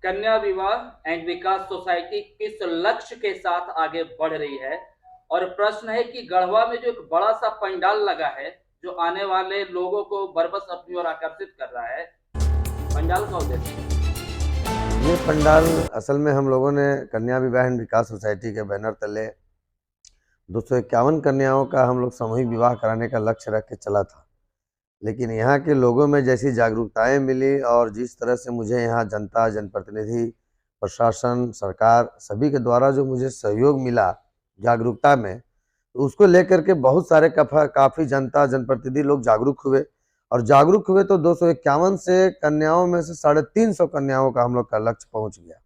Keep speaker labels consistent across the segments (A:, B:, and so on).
A: कन्या विवाह and Vikas society किस लक्ष्य के साथ आगे बढ़ रही है। और प्रश्न है कि गढ़वा में जो एक बड़ा सा पंडाल लगा है जो आने वाले लोगों को बरबस अपनी ओर आकर्षित कर रहा है, पंडाल का उद्देश्य है।
B: ये पंडाल असल में हम लोगों ने कन्या विवाह एंड विकास सोसाइटी के बैनर तले 251 कन्याओं का हम लोग सामूहिक विवाह कराने का लक्ष्य रख के चला था। लेकिन यहाँ के लोगों में जैसी जागरूकताएं मिली और जिस तरह से मुझे यहाँ जनता, जनप्रतिनिधि, प्रशासन, सरकार सभी के द्वारा जो मुझे सहयोग मिला जागरूकता में, तो उसको लेकर के बहुत सारे काफ़ी जनता, जनप्रतिनिधि लोग जागरूक हुए। और जागरूक हुए तो 251 से कन्याओं में से 350 कन्याओं का हम लोग का लक्ष्य पहुँच गया,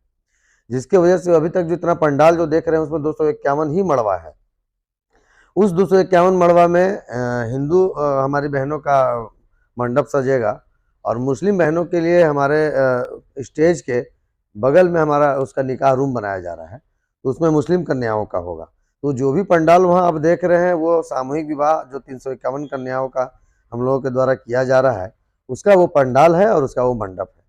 B: जिसकी वजह से अभी तक जितना पंडाल जो देख रहे हैं उसमें 251 ही मड़वा है। उस 251 मड़वा में हिंदू हमारी बहनों का मंडप सजेगा और मुस्लिम बहनों के लिए हमारे स्टेज के बगल में हमारा उसका निकाह रूम बनाया जा रहा है, तो उसमें मुस्लिम कन्याओं का होगा। तो जो भी पंडाल वहाँ आप देख रहे हैं वो सामूहिक विवाह जो 351 कन्याओं का हम लोगों के द्वारा किया जा रहा है, उसका वो पंडाल है और उसका वो मंडप है।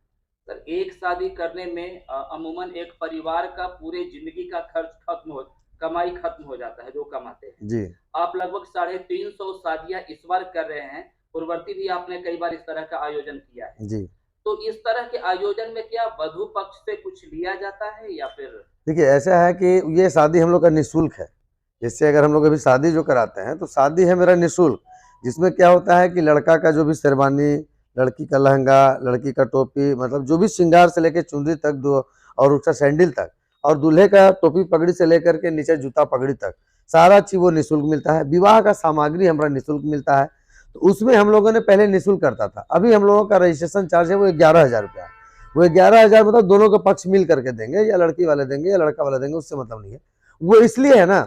A: सर, एक शादी करने में अमूमन एक परिवार का पूरे जिंदगी का खर्च कमाई खत्म हो जाता है जो कमाते हैं
B: जी।
A: आप लगभग 350 शादियां इस बार कर रहे हैं। पूर्ववर्ती भी आपने कई बार इस तरह का आयोजन किया है
B: जी।
A: तो इस तरह के आयोजन में क्या वधु पक्ष से कुछ लिया जाता है या फिर?
B: देखिए, ऐसा है कि ये शादी हम लोग का निःशुल्क है। जैसे अगर हम लोग अभी शादी जो कराते हैं तो शादी है मेरा निःशुल्क, जिसमें क्या होता है कि लड़का का जो भी शेरवानी, लड़की का लहंगा, लड़की का टोपी, मतलब जो भी श्रृंगार से लेकर चुनरी तक दो और उसका सैंडल तक, और दूल्हे का टोपी पगड़ी से लेकर के नीचे जूता पगड़ी तक सारा चीज़ वो निःशुल्क मिलता है। विवाह का सामग्री हमारा निःशुल्क मिलता है। तो उसमें हम लोगों ने पहले निःशुल्क करता था, अभी हम लोगों का रजिस्ट्रेशन चार्ज है वो 11,000 रुपया है। वो 11,000 मतलब दोनों के पक्ष मिल करके देंगे, या लड़की वाले देंगे या लड़का वाले देंगे, उससे मतलब नहीं है। वो इसलिए है ना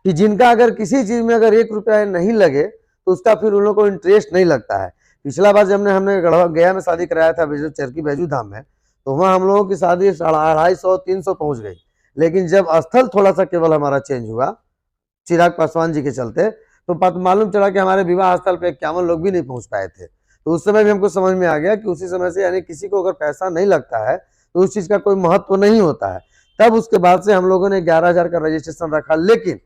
B: कि जिनका अगर किसी चीज़ में अगर 1 रुपया नहीं लगे तो उसका फिर उन लोगों को इंटरेस्ट नहीं लगता है। पिछला बार जब हमने गया में शादी कराया था चरकी बैजू धाम में, तो वहाँ हम लोगों की शादी 250-300 पहुँच गई। लेकिन जब स्थल थोड़ा सा केवल हमारा चेंज हुआ चिराग पासवान जी के चलते, तो मालूम चला कि हमारे विवाह स्थल पे 51 लोग भी नहीं पहुँच पाए थे। तो उस समय भी हमको समझ में आ गया कि उसी समय से यानी किसी को अगर पैसा नहीं लगता है तो उस चीज़ का कोई महत्व नहीं होता है। तब उसके बाद से हम लोगों ने 11,000 का रजिस्ट्रेशन रखा। लेकिन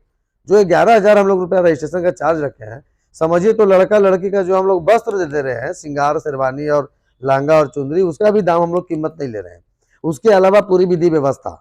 B: जो 11,000 हम लोग रुपया रजिस्ट्रेशन का चार्ज रखे हैं, समझिए तो लड़का लड़की का जो हम लोग वस्त्र दे रहे हैं, श्रृंगार, शेरवानी और लहंगा और चुंदरी, उसका भी दाम हम लोग कीमत नहीं ले रहे हैं। उसके अलावा पूरी विधि व्यवस्था,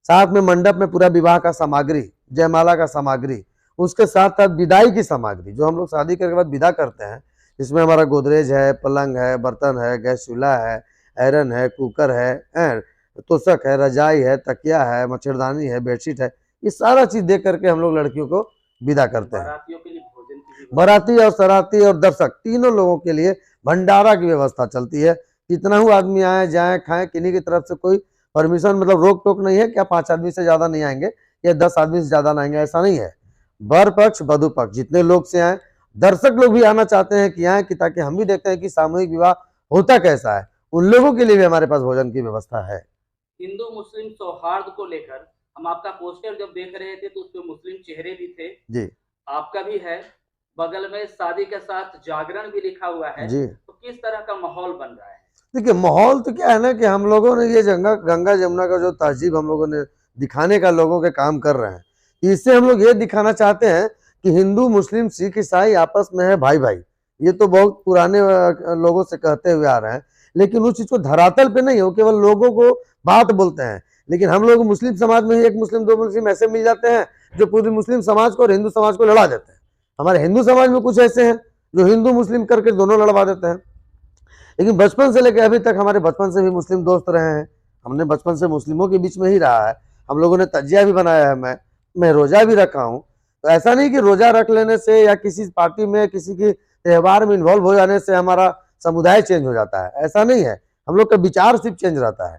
B: साथ में मंडप में पूरा विवाह का सामग्री, जयमाला का सामग्री, उसके साथ साथ विदाई की सामग्री जो हम लोग शादी करने के बाद विदा करते हैं, जिसमें हमारा गोदरेज है, पलंग है, बर्तन है, गैस चूल्हा है, आयरन है, कुकर है, तोशक है, रजाई है, तकिया है, मच्छरदानी है, बेडशीट है, ये सारा चीज दे करके हम लोग लड़कियों को विदा करते हैं।
A: बारातियों के लिए भोजन की
B: बाराती और सराती और दर्शक तीनों लोगों के लिए भंडारा की व्यवस्था चलती है। कितना ही आदमी आए जाए खाएं, किन्हीं की तरफ से कोई परमिशन मतलब रोक टोक नहीं है क्या 5 आदमी से ज्यादा नहीं आएंगे या 10 आदमी से ज्यादा नहीं आएंगे, ऐसा नहीं है। वर पक्ष वधु पक्ष जितने लोग से आए, दर्शक लोग भी आना चाहते हैं कि आए कि ताकि हम भी देखते हैं कि सामूहिक विवाह होता कैसा है। उन लोगों के लिए भी हमारे पास भोजन की व्यवस्था है।
A: हिंदू मुस्लिम सौहार्द को लेकर हम आपका पोस्टर जब देख रहे थे तो उसमें मुस्लिम चेहरे भी थे
B: जी।
A: आपका भी है, बगल में शादी के साथ जागरण भी लिखा हुआ है
B: जी।
A: तो किस तरह का माहौल बन रहा है?
B: देखिए, माहौल तो क्या है ना कि हम लोगों ने ये गंगा जमुना का जो तहजीब हम लोगों ने दिखाने का लोगों के काम कर रहे हैं, इससे हम लोग ये दिखाना चाहते हैं कि हिंदू, मुस्लिम, सिख, ईसाई आपस में है भाई भाई। ये तो बहुत पुराने लोगों से कहते हुए आ रहे हैं, लेकिन उस चीज को धरातल पे नहीं हो, केवल लोगों को बात बोलते हैं। लेकिन हम लोग मुस्लिम समाज में ही एक मुस्लिम, 2 मुस्लिम ऐसे मिल जाते हैं जो पूरी मुस्लिम समाज को और हिंदू समाज को लड़ा देते हैं। हमारे हिंदू समाज में कुछ ऐसे हैं जो हिंदू मुस्लिम करके दोनों लड़वा देते हैं। लेकिन बचपन से लेकर अभी तक हमारे बचपन से भी मुस्लिम दोस्त रहे हैं, हमने बचपन से मुस्लिमों के बीच में ही रहा है। हम लोगों ने तजिया भी बनाया है, मैं रोजा भी रखा हूँ। तो ऐसा नहीं कि रोजा रख लेने से या किसी पार्टी में किसी की त्यौहार में इन्वॉल्व हो जाने से हमारा समुदाय चेंज हो जाता है, ऐसा नहीं है। हम लोग का विचार सिर्फ चेंज रहता है।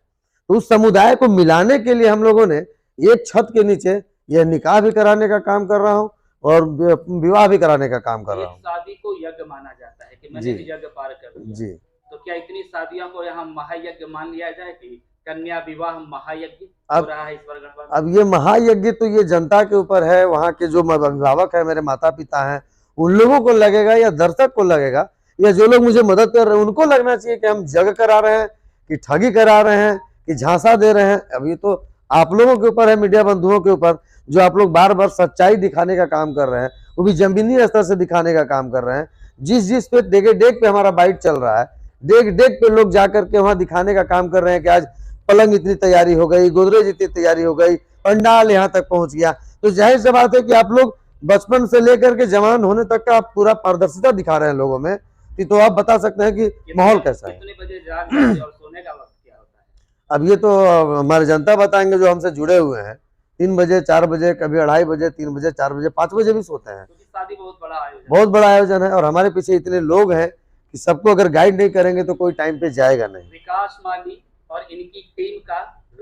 B: तो उस समुदाय को मिलाने के लिए हम लोगों ने एक छत के नीचे यह निकाह भी कराने का काम कर रहा हूँ और विवाह भी कराने का काम कर रहा हूँ।
A: शादी को यज्ञ माना जाता है कि मैंने भी यज्ञ पार कर लिया।
B: जी।
A: तो क्या इतनी शादियों को यहाँ महायज्ञ मान लिया जाए कि कन्या विवाह महायज्ञ हो रहा है इस बार?
B: अब ये महायज्ञ तो ये जनता के ऊपर है, वहाँ के जो अभिभावक है, मेरे माता पिता हैं, उन लोगों को लगेगा या दर्शक को लगेगा या जो लोग मुझे मदद कर रहे हैं उनको लगना चाहिए कि हम जग करा रहे हैं कि ठगी करा रहे हैं कि झांसा दे रहे हैं। अब ये तो आप लोगों के ऊपर है, मीडिया बंधुओं के ऊपर, जो आप लोग बार बार सच्चाई दिखाने का काम कर रहे हैं, वो भी जमीनी स्तर से दिखाने का काम कर रहे हैं। जिस पे डेग पे हमारा बाइट चल रहा है, डेग पे लोग जाकर के वहां दिखाने का काम कर रहे हैं कि आज पलंग इतनी तैयारी हो गई, गोदरेज इतनी तैयारी हो गई, पंडाल यहाँ तक पहुंच गया। तो जाहिर सी बात है कि आप लोग बचपन से लेकर के जवान होने तक का आप पूरा पारदर्शिता दिखा रहे हैं लोगों में, तो आप बता सकते हैं कि माहौल कैसा है।
A: कितने बजे जाग जाते हैं और सोने का वक्त क्या होता है?
B: अब ये तो हमारे जनता बताएंगे जो हमसे जुड़े हुए हैं। 3 बजे 4 बजे, कभी 2:30 बजे, 3 बजे, 4 बजे, 5 बजे भी सोते हैं।
A: क्योंकि शादी बहुत बड़ा आयोजन
B: बहुत बड़ा आयोजन है और हमारे पीछे इतने लोग हैं कि सबको अगर गाइड नहीं करेंगे तो कोई टाइम पे जाएगा नहीं।
A: विकास माली और इनकी टीम का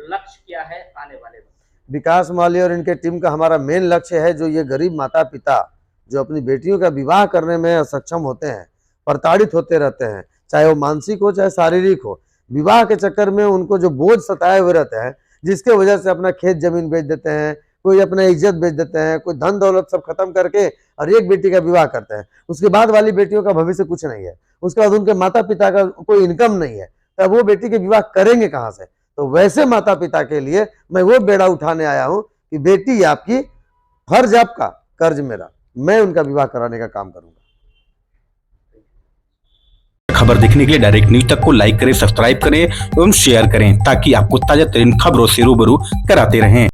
A: लक्ष्य क्या है आने वाले वक्त?
B: विकास माली और इनके टीम का हमारा मेन लक्ष्य है, जो ये गरीब माता पिता जो अपनी बेटियों का विवाह करने में असक्षम होते हैं, प्रताड़ित होते रहते हैं, चाहे वो मानसिक हो चाहे शारीरिक हो, विवाह के चक्कर में उनको जो बोझ सताए हुए रहते हैं, जिसके वजह से अपना खेत जमीन बेच देते हैं, कोई अपना इज्जत बेच देते हैं, कोई धन दौलत सब खत्म करके और एक बेटी का विवाह करते हैं। उसके बाद वाली बेटियों का भविष्य कुछ नहीं है, उसके बाद उनके माता पिता का कोई इनकम नहीं है, तब वो बेटी के विवाह करेंगे कहाँ से? तो वैसे माता पिता के लिए मैं वो बेड़ा उठाने आया हूँ कि बेटी आपकी, फर्ज आपका, कर्ज मेरा, मैं उनका विवाह कराने का काम करूंगा।
C: खबर देखने के लिए डायरेक्ट न्यूज तक को लाइक करें, सब्सक्राइब करें एवं शेयर करें ताकि आपको ताजा तरीन खबरों से रूबरू कराते रहें।